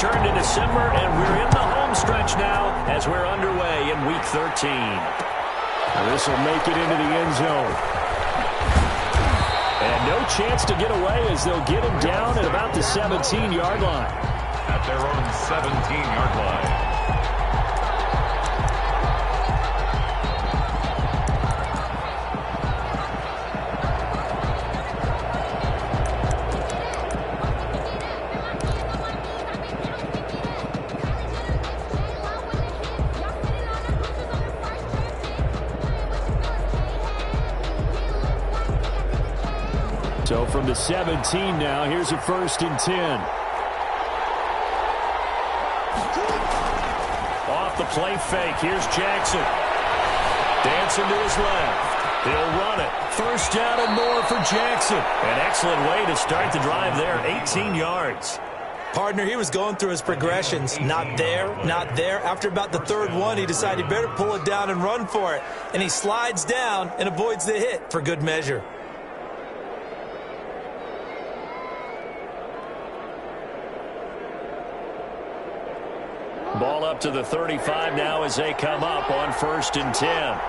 returned in December, and we're in the home stretch now as we're underway in Week 13. This will make it into the end zone. And no chance to get away as they'll get him down at about the 17-yard line. At their own 17-yard line. So from the 17 now, here's a 1st and 10. Off the play fake, here's Jackson. Dancing to his left. He'll run it. 1st down and more for Jackson. An excellent way to start the drive there, 18 yards. Partner, he was going through his progressions. Not there, not there. After about the 3rd one, he decided he better pull it down and run for it. And he slides down and avoids the hit for good measure. Ball up to the 35 now as they come up on 1st and 10.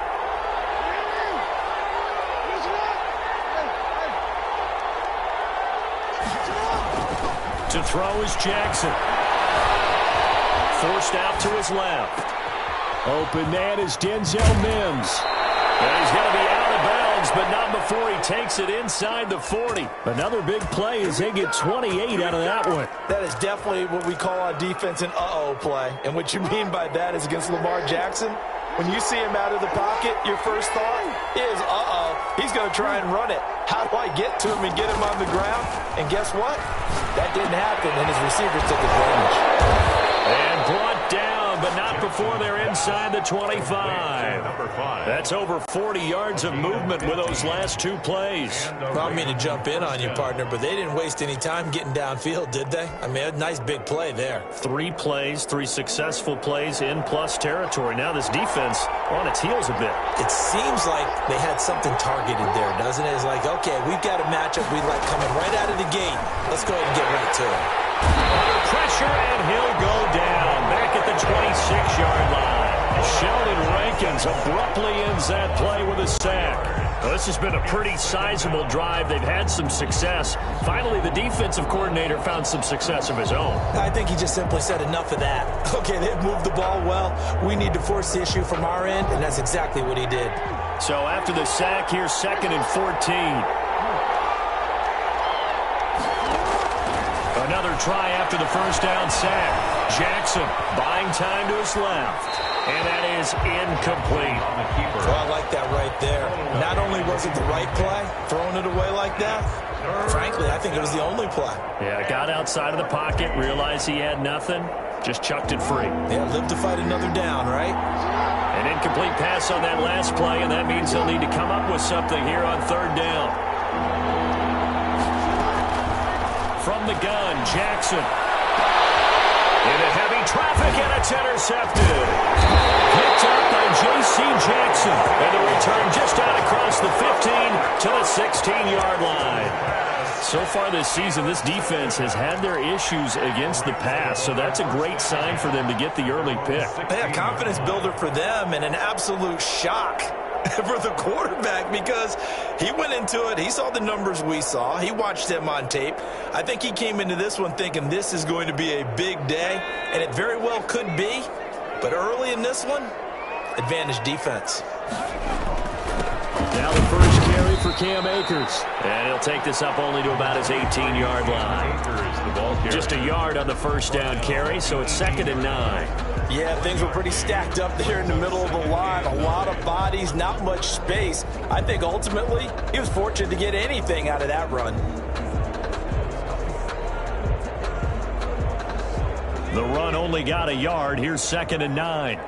To throw is Jackson. Forced out to his left. Open man is Denzel Mims. And he's going to be out of bounds, but not before he takes it inside the 40. Another big play as they get 28 out of that one. That is definitely what we call on defense an uh-oh play. And what you mean by that is against Lamar Jackson. When you see him out of the pocket, your first thought is, uh-oh, he's going to try and run it. How do I get to him and get him on the ground? And guess what? That didn't happen, and his receivers took advantage. And brought down, but not before they're inside the 25. That's over 40 yards of movement with those last 2 plays. Well, I don't mean to jump in on you, partner, but they didn't waste any time getting downfield, did they? I mean, a nice big play there. 3 plays, 3 successful plays in plus territory. Now this defense on its heels a bit. It seems like they had something targeted there, doesn't it? It's like, okay, we've got a matchup we like coming right out of the gate. Let's go ahead and get right to it. Under pressure, and he'll go down back at the 26-yard line. Sheldon Rankins abruptly ends that play with a sack. Well, this has been a pretty sizable drive. They've had some success. Finally, the defensive coordinator found some success of his own. I think he just simply said enough of that. Okay, they've moved the ball well. We need to force the issue from our end, and that's exactly what he did. So after the sack, here's 2nd and 14. Another try after the 1st down sack. Jackson buying time to his left. And that is incomplete. Well, I like that right there. Not only was it the right play, throwing it away like that, frankly, I think it was the only play. Yeah, got outside of the pocket, realized he had nothing, just chucked it free. Yeah, live to fight another down, right? An incomplete pass on that last play, and that means they'll need to come up with something here on 3rd down. From the gun, Jackson. Into heavy traffic, and it's intercepted. Picked up by J.C. Jackson. And the return just out across the 15 to the 16-yard line. So far this season, this defense has had their issues against the pass, so that's a great sign for them to get the early pick. Yeah, confidence builder for them and an absolute shock for the quarterback because he went into it. He saw the numbers we saw. He watched them on tape. I think he came into this one thinking this is going to be a big day, and it very well could be. But early in this one, advantage defense. Now the first carry for Cam Akers. And he'll take this up only to about his 18-yard line. Just a yard on the 1st down carry, so it's 2nd and 9. Yeah, things were pretty stacked up there in the middle of the line. A lot of bodies, not much space. I think ultimately he was fortunate to get anything out of that run. The run only got a yard. Here's 2nd and 9.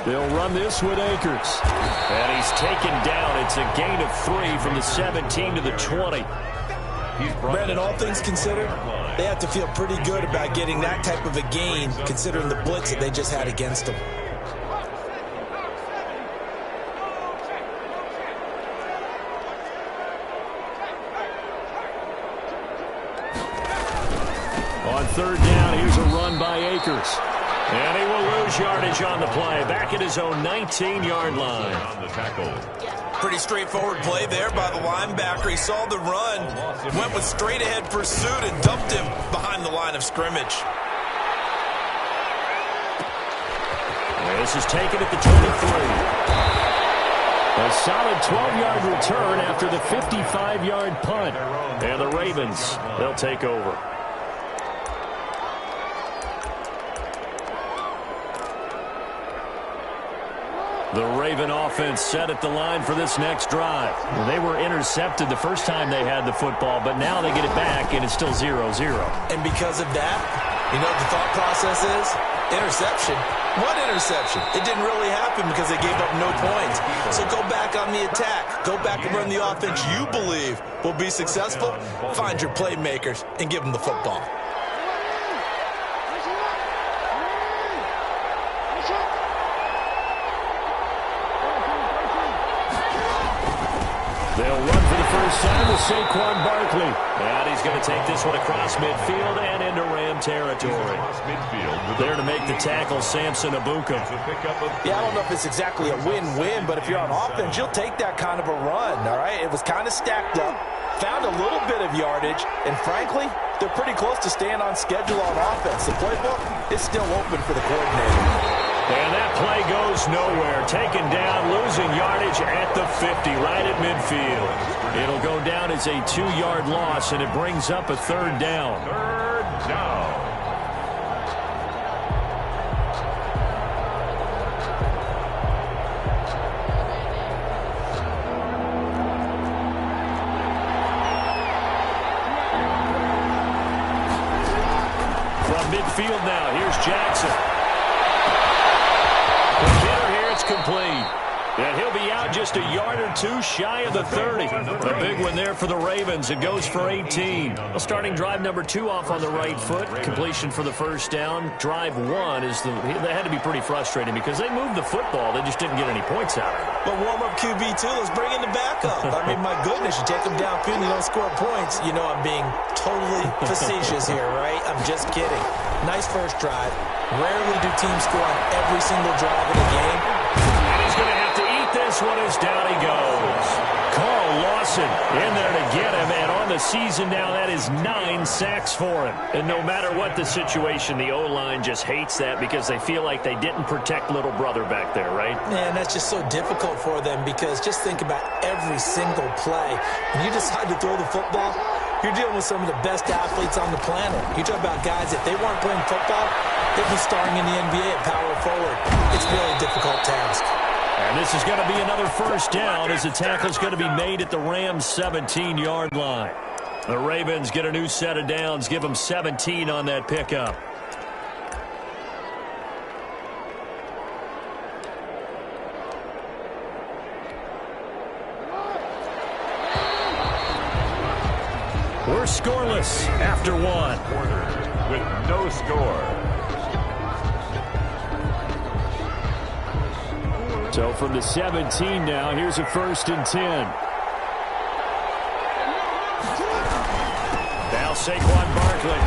They'll run this with Akers. And he's taken down. It's a gain of 3 from the 17 to the 20. Brandon, all things considered, they have to feel pretty good about getting that type of a gain considering the blitz that they just had against them. third down. Here's a run by Akers. And he will lose yardage on the play. Back at his own 19-yard line. On the tackle. Pretty straightforward play there by the linebacker. He saw the run, went with straight-ahead pursuit, and dumped him behind the line of scrimmage. This is taken at the 23. A solid 12-yard return after the 55-yard punt. And the Ravens, they'll take over. The Raven offense set at the line for this next drive. Well, they were intercepted the first time they had the football, but now they get it back, and it's still 0-0. And because of that, you know what the thought process is? Interception. What interception? It didn't really happen because they gave up no points. So go back on the attack. Go back and run the offense you believe will be successful. Find your playmakers and give them the football. They'll run for the first time with Saquon Barkley. And he's going to take this one across midfield and into Ram territory. There to make the tackle, Samson Abuka. Yeah, I don't know if it's exactly a win-win, but if you're on offense, you'll take that kind of a run, all right? It was kind of stacked up, found a little bit of yardage, and frankly, they're pretty close to staying on schedule on offense. The playbook is still open for the coordinator. And that play goes nowhere. Taken down, losing yardage at the 50, right at midfield. It'll go down as a 2-yard loss, and it brings up a third down. Third down. From midfield now, here's Jackson. Complete. And he'll be out just a yard or two shy of the 30. A big one there for the Ravens. It goes for 18. Well, starting drive number 2 off on the right foot. Completion for the first down. Drive 1 is they had to be pretty frustrating because they moved the football. They just didn't get any points out of it. But warm-up QB2, let's bring in the backup. I mean, my goodness, you take them downfield and you don't score points. You know I'm being totally facetious here, right? I'm just kidding. Nice first drive. Rarely do teams score on every single drive of the game. And he's going to have to eat this one as down he goes. Carl Lawson in there to get him, and on the season now, that is 9 sacks for him. And no matter what the situation, the O-line just hates that because they feel like they didn't protect little brother back there, right? Man, that's just so difficult for them because just think about every single play. When you decide to throw the football, you're dealing with some of the best athletes on the planet. You talk about guys, if they weren't playing football, they'd be starring in the NBA at power forward. It's a really difficult task. And this is going to be another first down as the tackle's going to be made at the Rams' 17-yard line. The Ravens get a new set of downs, give them 17 on that pickup. We're scoreless after 1. Quarter with no score. So from the 17 now, here's a 1st and 10. Now Saquon Barkley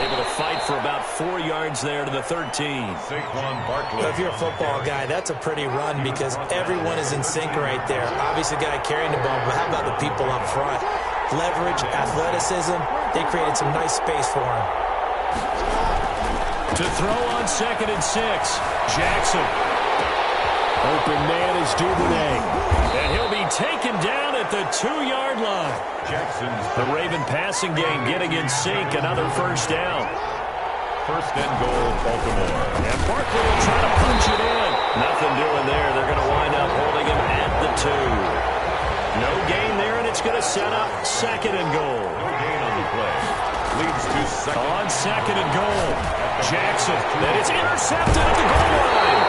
able to fight for about 4 yards there to the 13. Saquon Barkley. If you're a football guy, that's a pretty run because everyone is in sync right there. Obviously, the guy carrying the ball, but how about the people up front? Leverage, athleticism, they created some nice space for him. To throw on 2nd and 6, Jackson. Open man is Duvernay. And he'll be taken down at the 2-yard line. Jackson's the Raven passing game getting in sync. Another first down. 1st and goal, Baltimore. And Barkley will try to punch it in. Nothing doing there. They're going to wind up holding him at the 2. No gain there, and it's going to set up 2nd and goal. No gain on the play. Leads to 2nd. On 2nd and goal. Jackson. That is intercepted at the goal line.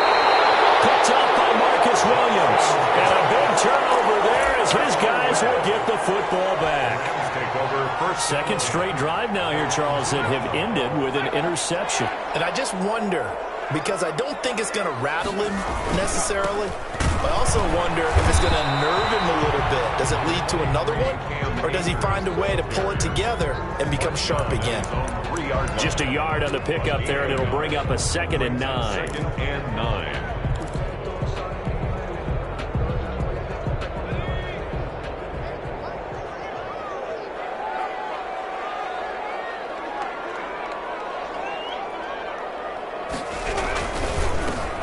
Picked up by Marcus Williams. And a big turnover there as his guys will get the football back. Take over first. 2nd straight drive now here, Charles, that have ended with an interception. And I just wonder, because I don't think it's going to rattle him necessarily, I also wonder if it's going to nerve him a little bit. Does it lead to another one? Or does he find a way to pull it together and become sharp again? Just a yard on the pickup there, and it'll bring up a 2nd and 9. 2nd and 9.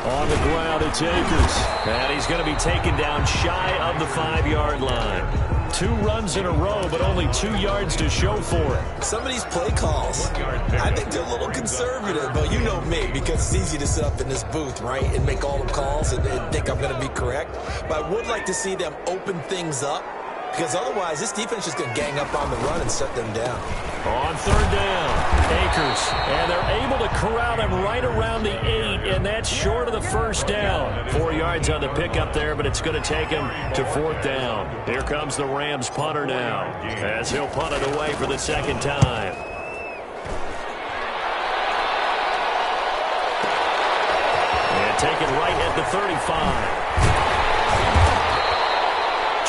On the ground, it's Akers. And he's going to be taken down shy of the 5-yard line. 2 runs in a row, but only 2 yards to show for it. Some of these play calls, I think they're a little conservative, but you know me, because it's easy to sit up in this booth, right, and make all the calls and think I'm going to be correct. But I would like to see them open things up, because otherwise this defense is going to gang up on the run and shut them down. On 3rd down, Akers, and they're able to corral him right around the 8, and that's short of the 1st down. 4 yards on the pickup there, but it's going to take him to 4th down. Here comes the Rams punter now, as he'll punt it away for the 2nd time. And taken right at the 35.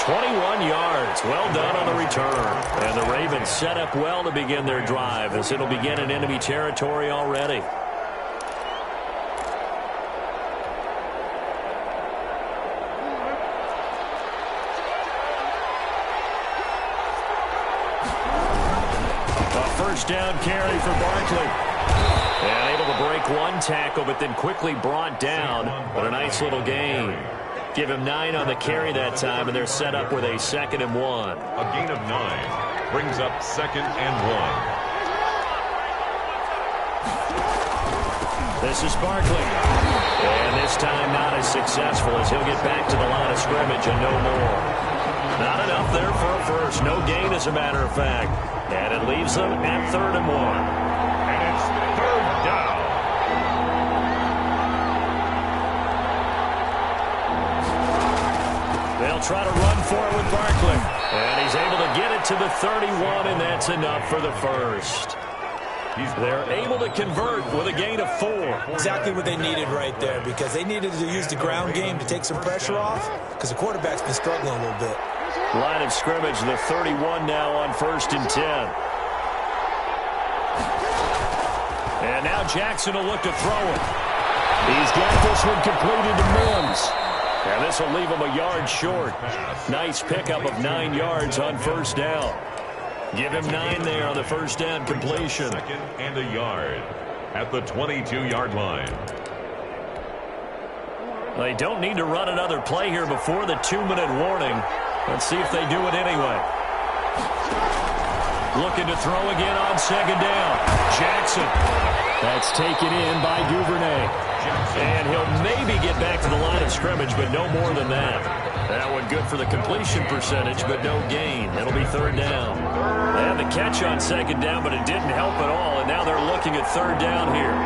21 yards. Well done on the return. And the Ravens set up well to begin their drive, as it'll begin in enemy territory already. A 1st down carry for Barkley. And able to break 1 tackle, but then quickly brought down. But a nice little gain. Give him 9 on the carry that time, and they're set up with a 2nd and 1. A gain of 9 brings up 2nd and 1. This is Barkley. And this time not as successful, as he'll get back to the line of scrimmage and no more. Not enough there for a first. No gain, as a matter of fact. And it leaves them at 3rd and 1. And it's 3rd down. They'll try to run for it with Barkley. And he's able to get it to the 31, and that's enough for the first. They're able to convert with a gain of 4. Exactly what they needed right there, because they needed to use the ground game to take some pressure off, because the quarterback's been struggling a little bit. Line of scrimmage, the 31 now on 1st and 10. And now Jackson will look to throw it. He's got this one completed to Mims. And this will leave him a yard short. Nice pickup of 9 yards on 1st down. Give him 9 there on the 1st down completion. 2nd and a yard at the 22-yard line. They don't need to run another play here before the 2-minute warning. Let's see if they do it anyway. Looking to throw again on 2nd down. Jackson. That's taken in by Duvernay. And he'll maybe get back to the line of scrimmage, but no more than that. That one good for the completion percentage, but no gain. It'll be 3rd down. They had the catch on 2nd down, but it didn't help at all, and now they're looking at 3rd down here.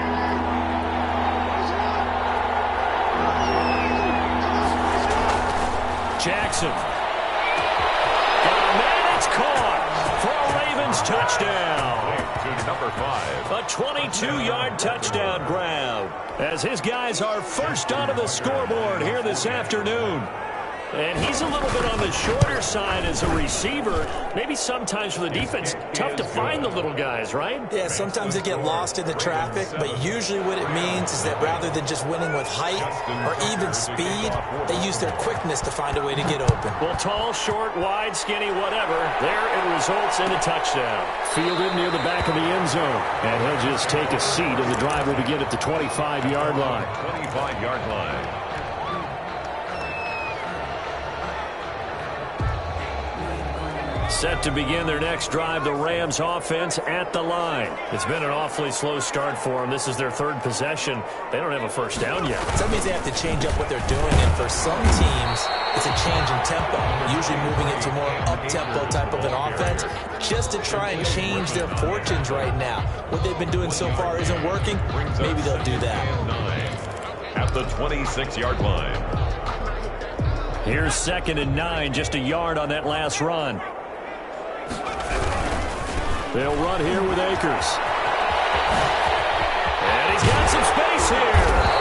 Jackson. Got a man, it's caught for a Ravens touchdown. To number 5. A 22-yard touchdown grab, as his guys are first onto the scoreboard here this afternoon. And he's a little bit on the shorter side as a receiver. Maybe sometimes for the defense, tough to find the little guys, right? Yeah, sometimes they get lost in the traffic, but usually what it means is that rather than just winning with height or even speed, they use their quickness to find a way to get open. Well, tall, short, wide, skinny, whatever, there it results in a touchdown. Fielded near the back of the end zone. And he'll just take a seat, and the drive will begin at the 25-yard line. 25-yard line. Set to begin their next drive, the Rams offense at the line. It's been an awfully slow start for them. This is their 3rd possession. They don't have a first down yet. So that means they have to change up what they're doing, and for some teams, it's a change in tempo, usually moving it to more up-tempo type of an offense, just to try and change their fortunes right now. What they've been doing so far isn't working. Maybe they'll do that. 9 at the 26-yard line. Here's 2nd and 9, just a yard on that last run. They'll run here with Akers. And he's got some space here.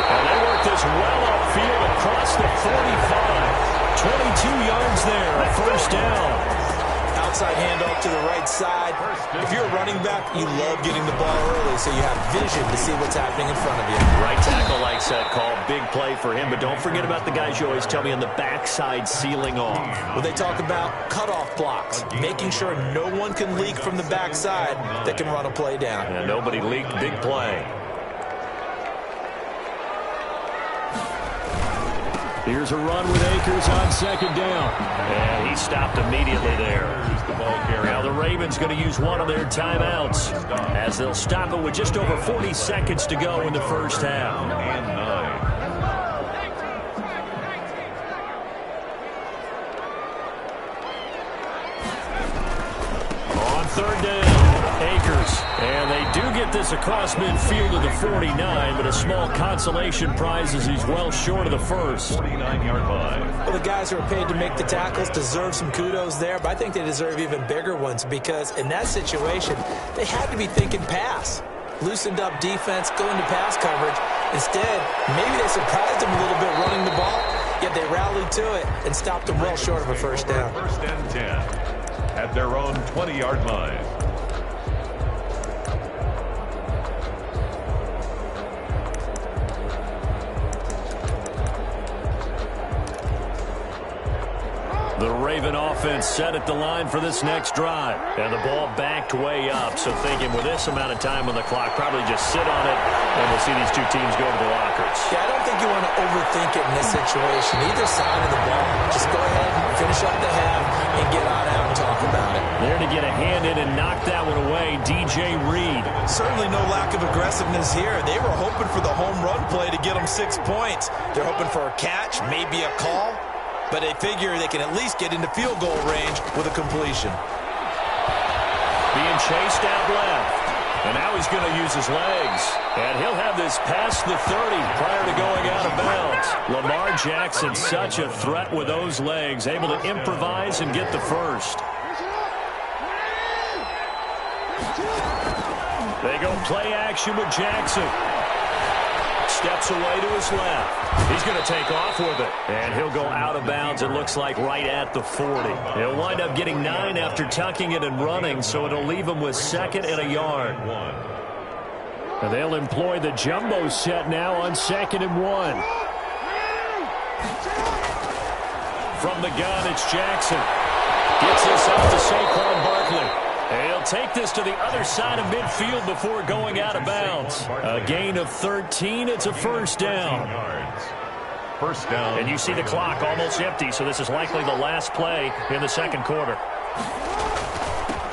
And they work this well upfield across the 45. 22 yards there, a first down. Outside handoff to the right side. If you're a running back, you love getting the ball early so you have vision to see what's happening in front of you. Right tackle likes that call. Big play for him, but don't forget about the guys you always tell me on the backside sealing off. Well, they talk about cutoff blocks, making sure no one can leak from the backside that can run a play down. And nobody leaked. Big play. Here's a run with Akers on second down. And he stopped immediately there. Now the Ravens going to use one of their timeouts as they'll stop it with just over 40 seconds to go in the first half. And 9. On third down, Akers. And they do get this across midfield to the 49, but a small consolation prize as he's well short of the first. 49-yard line. Well, the guys who are paid to make the tackles deserve some kudos there, but I think they deserve even bigger ones because in that situation, they had to be thinking pass. Loosened up defense, going to pass coverage. Instead, maybe they surprised them a little bit running the ball, yet they rallied to it and stopped them well short of a first down. First and 10 at their own 20-yard line. The Raven offense set at the line for this next drive. And the ball backed way up. So thinking with this amount of time on the clock, probably just sit on it, and we'll see these two teams go to the lockers. Yeah, I don't think you want to overthink it in this situation. Either side of the ball. Just go ahead and finish up the half and get on out and talk about it. There to get a hand in and knock that one away, DJ Reed. Certainly no lack of aggressiveness here. They were hoping for the home run play to get them 6 points. They're hoping for a catch, maybe a call. But they figure they can at least get into field goal range with a completion. Being chased out left. And now he's going to use his legs. And he'll have this past the 30 prior to going out of bounds. Lamar Jackson, such a threat with those legs, able to improvise and get the first. They go play action with Jackson. Steps away to his left. He's going to take off with it. And he'll go out of bounds, it looks like, right at the 40. He'll wind up getting 9 after tucking it and running, so it'll leave him with 2nd and a yard. And they'll employ the jumbo set now on 2nd and 1. From the gun, it's Jackson. Gets this up to Saquon Barkley. And he'll take this to the other side of midfield before going out of bounds. A gain of 13. It's a first down. First down. And you see the clock almost empty, so this is likely the last play in the second quarter.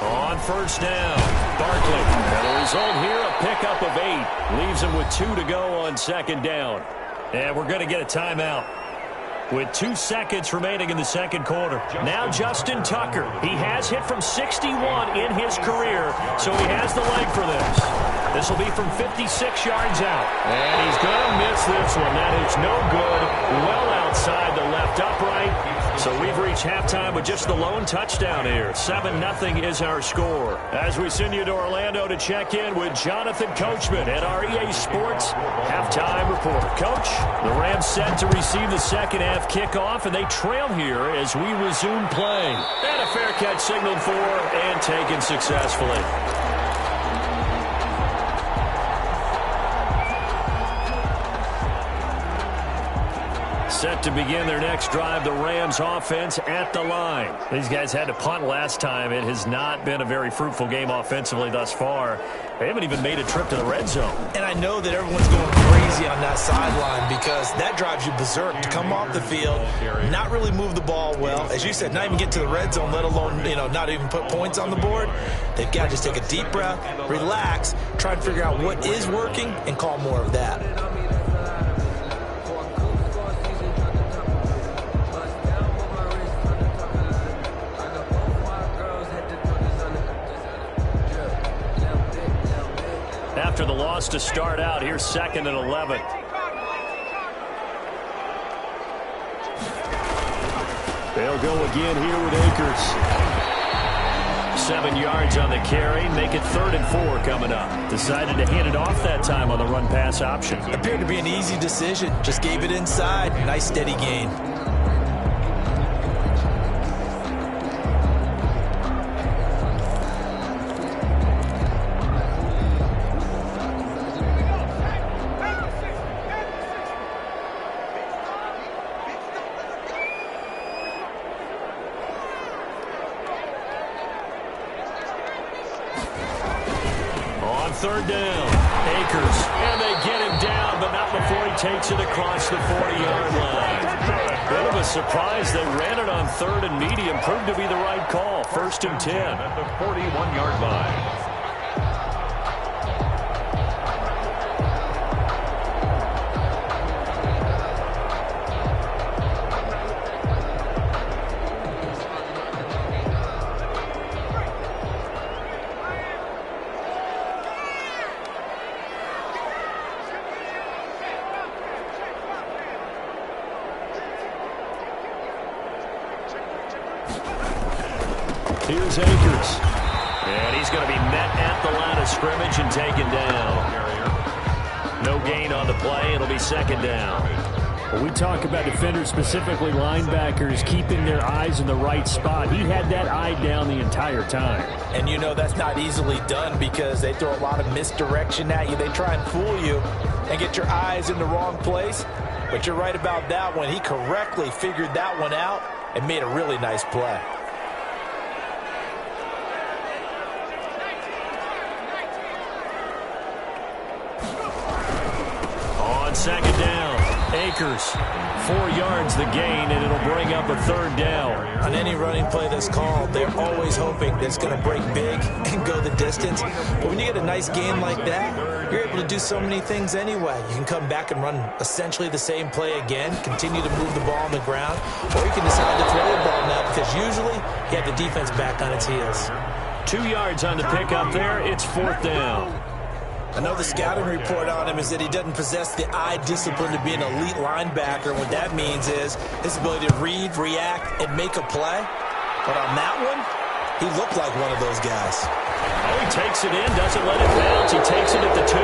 On first down, Barkley. And the result here, a pickup of 8. Leaves him with 2 to go on second down. And we're going to get a timeout with 2 seconds remaining in the second quarter. Now Justin Tucker. He has hit from 61 in his career, so he has the leg for this. This will be from 56 yards out. And he's going to miss this one. That is no good. Well outside the left upright. So we've reached halftime with just the lone touchdown here. 7-0 is our score. As we send you to Orlando to check in with Jonathan Coachman at our EA Sports halftime report. Coach, the Rams set to receive the second half kickoff, and they trail here as we resume play. And a fair catch signaled for and taken successfully. Set to begin their next drive, the Rams offense at the line. These guys had to punt last time. It has not been a very fruitful game offensively thus far. They haven't even made a trip to the red zone. And I know that everyone's going crazy on that sideline because that drives you berserk to come off the field, not really move the ball well. As you said, not even get to the red zone, let alone, not even put points on the board. They've got to just take a deep breath, relax, try and figure out what is working, and call more of that. After the loss to start out, here's 2nd and 11. They'll go again here with Akers. 7 yards on the carry. Make it 3rd and 4 coming up. Decided to hand it off that time on the run-pass option. Appeared to be an easy decision. Just gave it inside. Nice steady gain. third down. Akers, and they get him down, but not before he takes it across the 40-yard line. Bit of a surprise. They ran it on third and medium. Proved to be the right call. First and 10. At the 41-yard line. Here's Akers. And he's going to be met at the line of scrimmage and taken down. No gain on the play. It'll be second down. When we talk about defenders, specifically linebackers, keeping their eyes in the right spot. He had that eye down the entire time. And you know that's not easily done because they throw a lot of misdirection at you. They try and fool you and get your eyes in the wrong place. But you're right about that one. He correctly figured that one out and made a really nice play. Second down. Akers, 4 yards the gain, and it'll bring up a third down. On any running play that's called, they're always hoping that it's going to break big and go the distance. But when you get a nice gain like that, you're able to do so many things anyway. You can come back and run essentially the same play again, continue to move the ball on the ground, or you can decide to throw the ball now because usually you have the defense back on its heels. 2 yards on the pickup there. It's fourth down. I know the scouting report on him is that he doesn't possess the eye discipline to be an elite linebacker. And what that means is his ability to read, react, and make a play. But on that one, he looked like one of those guys. Oh, he takes it in, doesn't let it bounce. He takes it at the 2.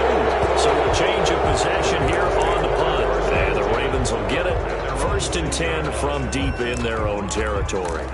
So a change of possession here on the punt. And the Ravens will get it. First and 10 from deep in their own territory.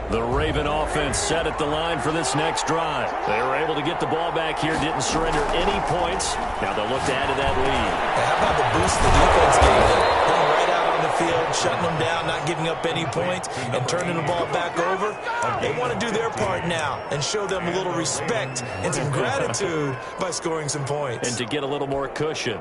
The Raven offense set at the line for this next drive. They were able to get the ball back here, didn't surrender any points. Now they'll look to add to that lead. How about the boost the defense gave them? Going right out on the field, shutting them down, not giving up any points, and turning the ball back over. They want to do their part now and show them a little respect and some gratitude by scoring some points. And to get a little more cushion.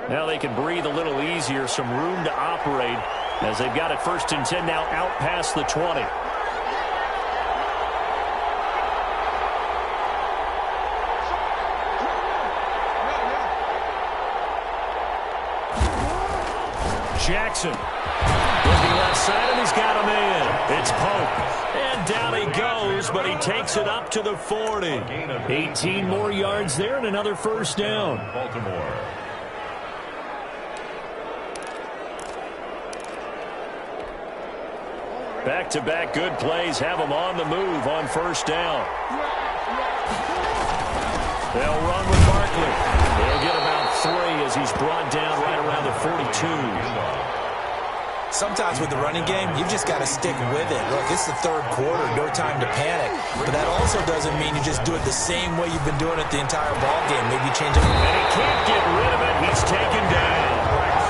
Now they can breathe a little easier, some room to operate as they've got it first and 10 now out past the 20. Jackson looking left side, and he's got him in. It's Pope. And down he goes, but he takes it up to the 40. 18 more yards there and another first down. Baltimore. Back-to-back good plays have him on the move on first down. They'll run with Barkley. They'll get about 3 as he's brought down right around the 42. Sometimes with the running game, you've just got to stick with it. Look, it's the third quarter, no time to panic. But that also doesn't mean you just do it the same way you've been doing it the entire ball game. Maybe change it. And he can't get rid of it. He's taken down.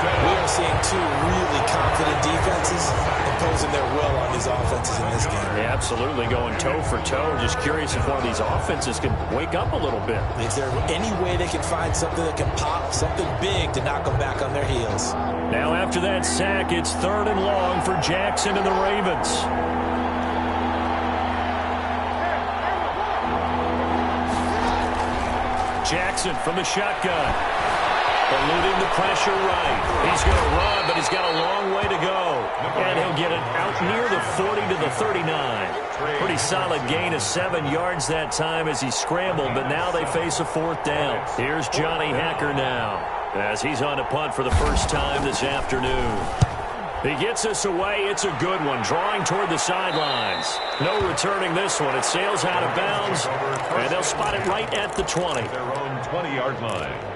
We are seeing 2 really confident defenses imposing their will on these offenses in this game. Yeah, absolutely, going toe for toe. Just curious if one of these offenses can wake up a little bit. Is there any way they can find something that can pop, something big to knock them back on their heels? Now after that sack, it's 3rd and long for Jackson and the Ravens. Jackson from the shotgun. Eluding the pressure right. He's going to run, but he's got a long way to go. And he'll get it out near the 40 to the 39. Pretty solid gain of 7 yards that time as he scrambled, but now they face a 4th down. Here's Johnny Hacker now as he's on to punt for the first time this afternoon. He gets us away. It's a good one, drawing toward the sidelines. No returning this one. It sails out of bounds, and they'll spot it right at the 20. Their own 20-yard line.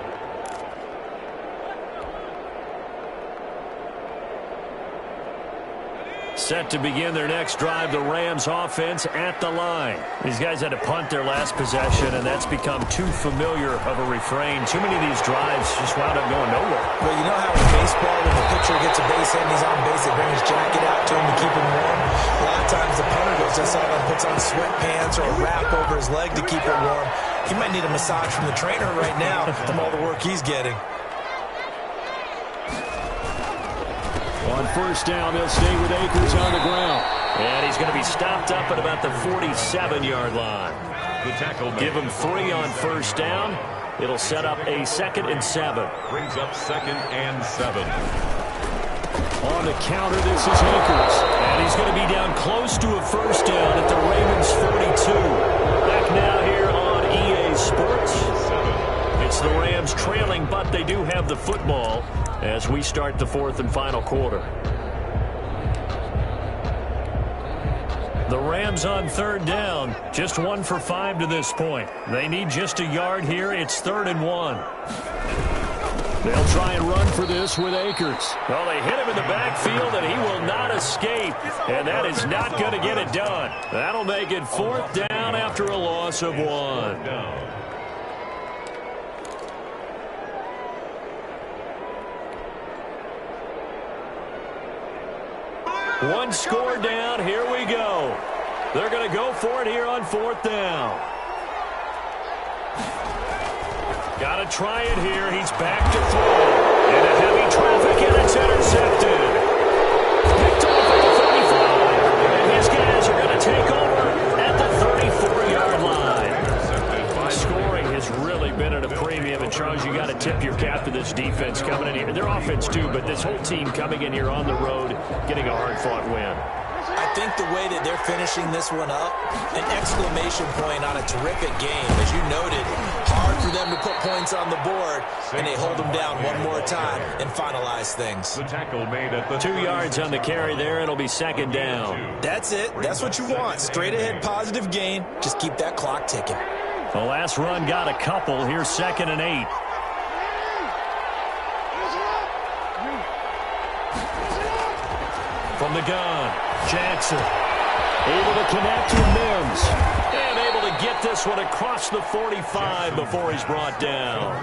Set to begin their next drive, the Rams offense at the line. These guys had to punt their last possession, and that's become too familiar of a refrain. Too many of these drives just wound up going nowhere. Well, you know how in baseball, when the pitcher gets a base hit and he's on base, they bring his jacket out to him to keep him warm? A lot of times the punter goes just out and puts on sweatpants or a wrap over his leg to keep it warm. He might need a massage from the trainer right now from all the work he's getting. On first down, they'll stay with Akers on the ground. And he's going to be stopped up at about the 47-yard line. The tackle Give him 3 on first down. It'll set up a 2nd and 7. Brings up 2nd and 7. On the counter, this is Akers. And he's going to be down close to a first down at the Ravens 42. Back now here on EA Sports. It's the Rams trailing, but they do have the football as we start the 4th and final quarter. The Rams on 3rd down, just 1 for 5 to this point. They need just a yard here. It's 3rd and 1. They'll try and run for this with Akers. Well, they hit him in the backfield, and he will not escape. And that is not going to get it done. That'll make it 4th down after a loss of 1. One score down. Here we go. They're going to go for it here on 4th down. Got to try it here. He's back to throw. Into heavy traffic, and it's intercepted. Picked off at the 35. And his guys are going to take over at the 34-yard line. Scoring has really been at a premium. And, Charles, you got to tip your cap to this defense coming in here. Their offense, too, but this whole team coming in here on the road, getting a hard-fought win. I think the way that they're finishing this one up, an exclamation point on a terrific game. As you noted, hard for them to put points on the board, and they hold them down one more time and finalize things. The tackle made at the 2 yards on the carry there. It'll be 2nd down. That's it. That's what you want. Straight ahead positive gain. Just keep that clock ticking. The last run got a couple. Here's 2nd and 8. From the gun, Jackson able to connect with Mims. And able to get this one across the 45 before he's brought down.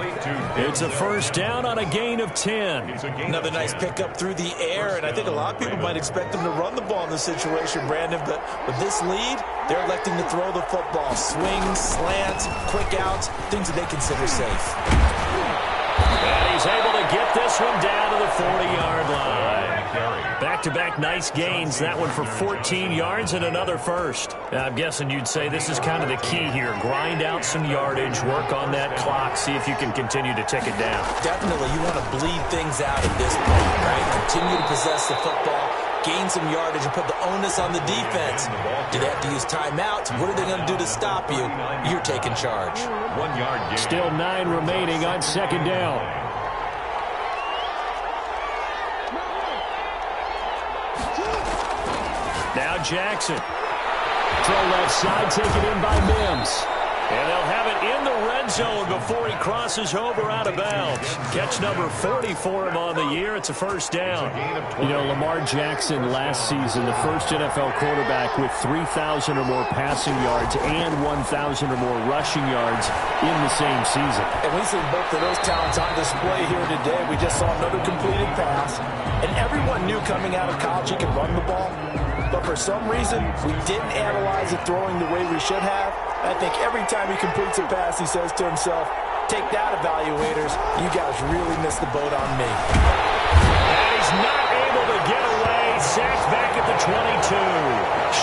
It's a first down on a gain of 10. Another nice pickup through the air, and I think a lot of people might expect them to run the ball in this situation, Brandon, but with this lead, they're electing to throw the football. Swings, slants, quick outs, things that they consider safe. And he's able to get this one down to the 40-yard line. Back-to-back nice gains. That one for 14 yards and another first. I'm guessing you'd say this is kind of the key here. Grind out some yardage, work on that clock, see if you can continue to tick it down. Definitely. You want to bleed things out at this point, right? Continue to possess the football, gain some yardage, and put the onus on the defense. Do they have to use timeouts? What are they going to do to stop you? You're taking charge. 1 yard gain. Still 9 remaining on 2nd down. Now Jackson. Throw left side, taken in by Mims. And they'll have it in the red zone before he crosses over out of bounds. Catch number 40 for him on the year. It's a first down. You know, Lamar Jackson last season, the first NFL quarterback with 3,000 or more passing yards and 1,000 or more rushing yards in the same season. And we've seen both of those talents on display here today. We just saw another completed pass. And everyone knew coming out of college he could run the ball. But for some reason, we didn't analyze it throwing the way we should have. I think every time he completes a pass, he says to himself, take that, evaluators. You guys really missed the boat on me. And he's not able to get away. Sacked back at the 22.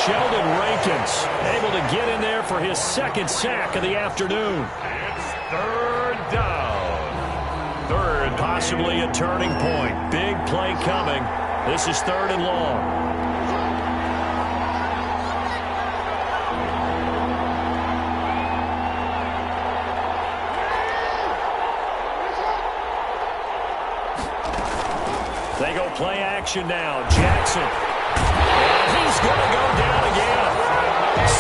Sheldon Rankins able to get in there for his 2nd sack of the afternoon. It's 3rd down. 3rd, possibly a turning point. Big play coming. This is 3rd and long. They go play action now. Jackson. And he's going to go down again.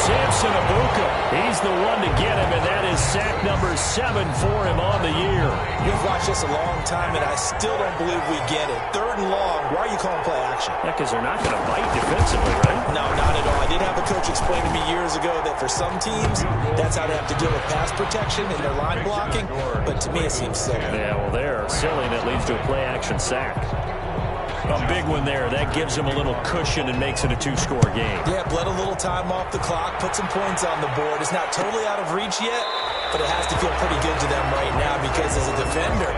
Samson Ibuka. He's the one to get him, and that is sack number 7 for him on the year. We've watched this a long time, and I still don't believe we get it. 3rd and long. Why are you calling play action? Yeah, because they're not going to bite defensively, right? No, not at all. I did have a coach explain to me years ago that for some teams, that's how they have to deal with pass protection and their line blocking. But to me, it seems silly. Yeah, well, they're silly, and it leads to a play-action sack. A big one there. That gives them a little cushion and makes it a 2-score game. Yeah, bled a little time off the clock, put some points on the board. It's not totally out of reach yet, but it has to feel pretty good to them right now because as a defender,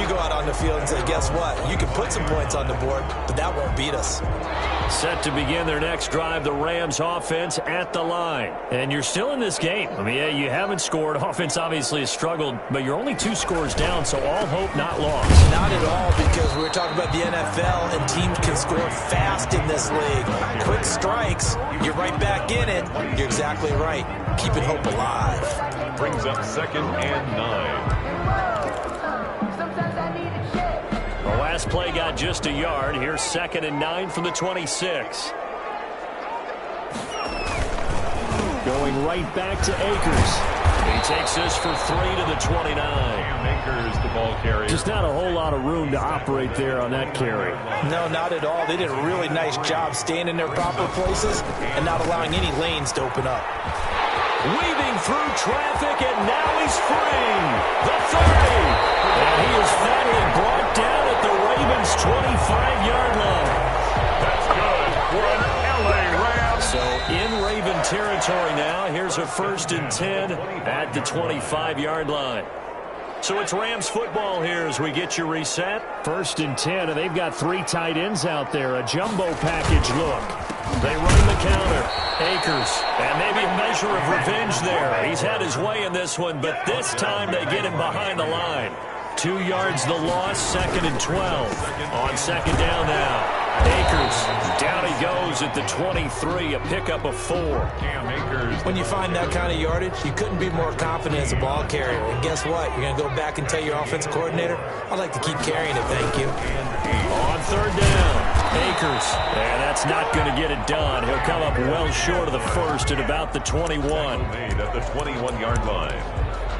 you go out on the field and say, guess what? You can put some points on the board, but that won't beat us. Set to begin their next drive, the Rams offense at the line. And you're still in this game. I mean, yeah, you haven't scored. Offense obviously has struggled, but you're only 2 scores down, so all hope not lost. Not at all, because we were talking about the NFL, and teams can score fast in this league. Quick strikes, you're right back in it. You're exactly right. Keeping hope alive. Brings up 2nd and 9. The last play got just a yard. Here's 2nd and 9 from the 26. Going right back to Akers. He takes this for 3 to the 29. Akers, the ball carrier. Just not a whole lot of room to operate there on that carry. No, not at all. They did a really nice job staying in their proper places and not allowing any lanes to open up. Weaving through traffic, and now he's free. The 30. And he is finally brought down at the Ravens' 25-yard line. That's good for an L.A. Rams. So in Raven territory now. Here's a 1st and 10 at the 25-yard line. So it's Rams football here as we get you reset. 1st and 10, and they've got 3 tight ends out there. A jumbo package look. They run the counter. Akers. And maybe a measure of revenge there. He's had his way in this one, but this time they get him behind the line. 2 yards the loss, 2nd and 12. On 2nd down now. Akers, down he goes at the 23, a pickup of 4. When you find that kind of yardage, you couldn't be more confident as a ball carrier. And guess what? You're going to go back and tell your offensive coordinator, I'd like to keep carrying it, thank you. On 3rd down, Akers. And that's not going to get it done. He'll come up well short of the 1st at about the 21. Made at the 21-yard line.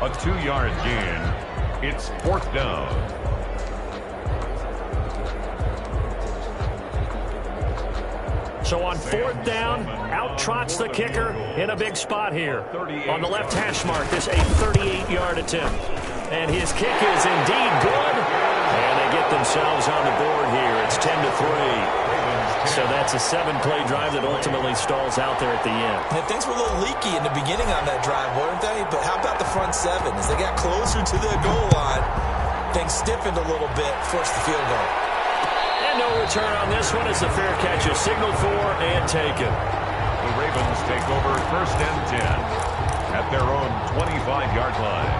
A 2-yard gain. It's 4th down. So on 4th down, out trots the kicker in a big spot here. On the left hash mark, this a 38-yard attempt. And his kick is indeed good. And they get themselves on the board here. It's 10-3. So that's a 7-play drive that ultimately stalls out there at the end. And things were a little leaky in the beginning on that drive, weren't they? But how about the front 7? As they got closer to the goal line, things stiffened a little bit, forced the field goal. And no return on this one as the fair catch is signaled for and taken. The Ravens take over 1st and 10 at their own 25-yard line.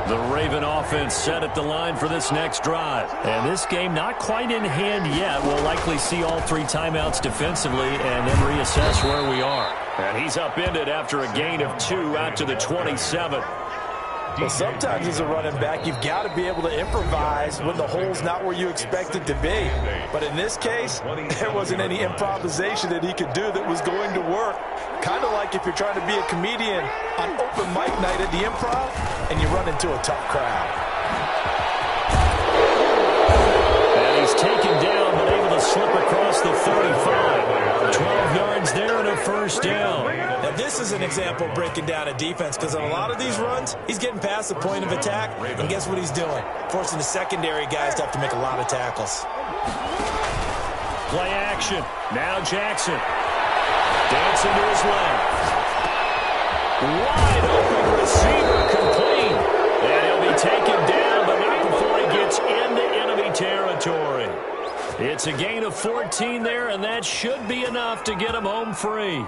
The Raven offense set at the line for this next drive. And this game not quite in hand yet. We'll likely see all 3 timeouts defensively and then reassess where we are. And he's upended after a gain of 2 out to the 27. Well, sometimes as a running back, you've got to be able to improvise when the hole's not where you expect it to be. But in this case, there wasn't any improvisation that he could do that was going to work. Kind of like if you're trying to be a comedian on open mic night at the Improv and you run into a tough crowd. And he's taken down but able to slip across the 35. 12 yards there and a 1st down. Now, this is an example of breaking down a defense because on a lot of these runs, he's getting past the point of attack, and guess what he's doing? Forcing the secondary guys to have to make a lot of tackles. Play action. Now Jackson. Dancing to his left. Wide open receiver complete. And he'll be taken down, but not before he gets into enemy territory. It's a gain of 14 there, and that should be enough to get him home free.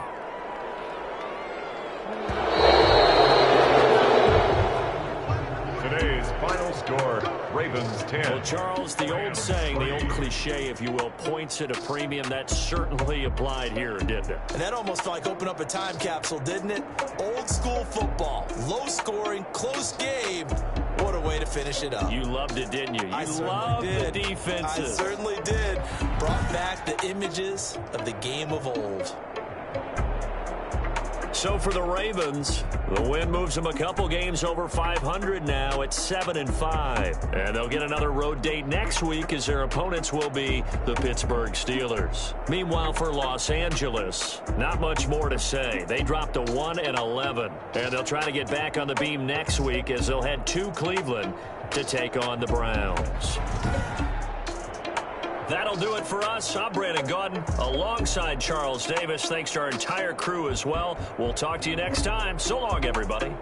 Today's final score, Ravens 10. Well, Charles, the old saying, the old cliche, if you will, points at a premium, that certainly applied here, didn't it? And that almost felt like opened up a time capsule, didn't it? Old school football, low scoring, close game. What a way to finish it up. You loved it, didn't you? I You loved did. the defenses. I certainly did. Brought back the images of the game of old. So for the Ravens, the win moves them a couple games over 500 now at 7-5. And they'll get another road date next week as their opponents will be the Pittsburgh Steelers. Meanwhile, for Los Angeles, not much more to say. They dropped to 1-11. And they'll try to get back on the beam next week as they'll head to Cleveland to take on the Browns. That'll do it for us. I'm Brandon Gaudin alongside Charles Davis. Thanks to our entire crew as well. We'll talk to you next time. So long, everybody.